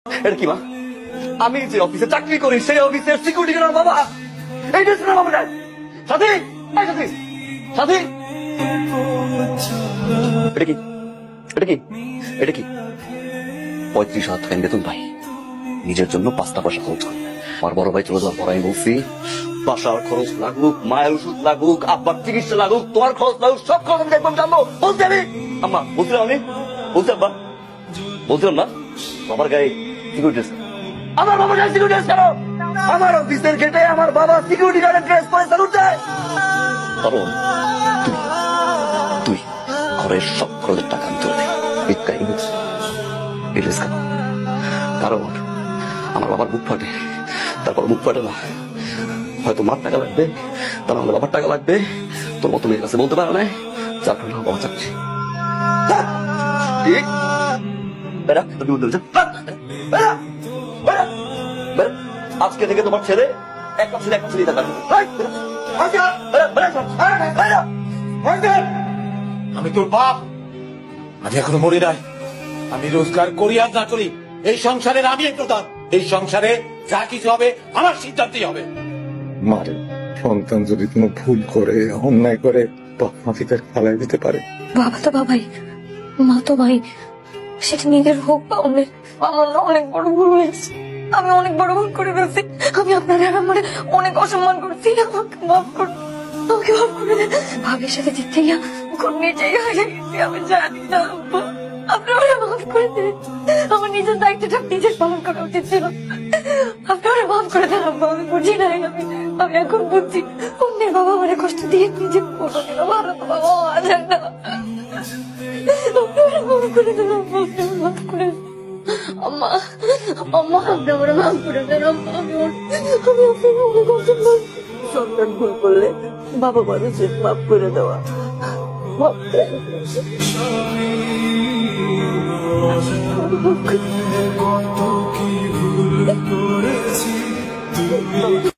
এটা কি মা? আমি যে অফিসে চাকরি করি সেই অফিসের সিকিউরিটি গার্ড বাবা। এই যে শোনা বাবা সাথী, সাথী সাথী, এটা কি? এটা কি? এটা কি? 35,000 টাকা বেতন পাই, নিজের জন্য 5টা পয়সা খরচ করি। আমার বড় ভাই চলে যাওয়ার পর আমি বলছি বাসার খরচ লাগুক, মায়ের ওষুধ লাগুক, আব্বার চিকিৎসা লাগুক, তোমার খরচ লাগুক, সব খরচ আমি দেখলাম জানবো। বলছি আমি আম্মা, বলছিলাম আমি, বলছি আব্বা, বলছিলাম না বাবার গায়ে সিকিউরিটি ড্রেস। আমার বাবার গায়ে সিকিউরিটি ড্রেস কেন? আমার অফিসের গেটে আমার বাবা সিকিউরিটি গার্ডের ড্রেস পরে স্যালুট দেয়। কারণ তুই ঘরের সব খরচের টাকা আমি তুলে দিই। কারণ আমার বাবার বুক ফাটে, তারপর বুক ফাটে না, হয়তো মার টাকা লাগবে, তার আমার বাবার টাকা লাগবে, তোর মতো মেয়ের কাছে বলতে পারো না, যার কারণে বাবা চাচ্ছি। ঠিক আজকে থেকে তোমার ছেলে একটা ছেলে একটা ছেলে থাকার। আমি তোর বাপ, আমি এখনো মরি নাই। আমি রোজগার করি আর না করি, এই সংসারের আমি প্রধান। এই সংসারে যা কিছু হবে আমার সিদ্ধান্তই হবে। মারে সন্তান যদি কোনো ভুল করে, অন্যায় করে, বাপ মাকে তার খেলায় দিতে পারে। বাবা তো বাবাই, মা তো ভাই, সেটা নিজের হোক বা অন্যের। আমার না অনেক বড় ভুল হয়েছে, আমি অনেক বড় ভুল করে ফেলছি। আমি আপনার আমার অনেক অসম্মান করছি, আমাকে মাফ করুন, আমাকে মাফ করে দেন। ভাবির সাথে জিততে গিয়া নিজেই হয়ে গেছি, আমি জানি না। আপনারা মাফ করে দেন, আমার নিজের দায়িত্বটা নিজের পালন করা উচিত ছিল। আপনারা মাফ করে দেন আব্বা, আমি বুঝি নাই। আমি এখন বুঝছি অন্যের বাবা আমার কষ্ট দিয়ে নিজে বড় কেন ভালো তো বাবা যায় না। আপনারা মাফ করে দেন আব্বা, আপনারা মাফ করে দেন। আম্মা আম্মা, আপনি আমার মাফ করে দেন আম্মা। আমি আপনাকে অনেক অসম্মান। সন্তান ভুল করলে বাবা মানুষের মাফ করে দেওয়া, মাফ করে দেওয়া।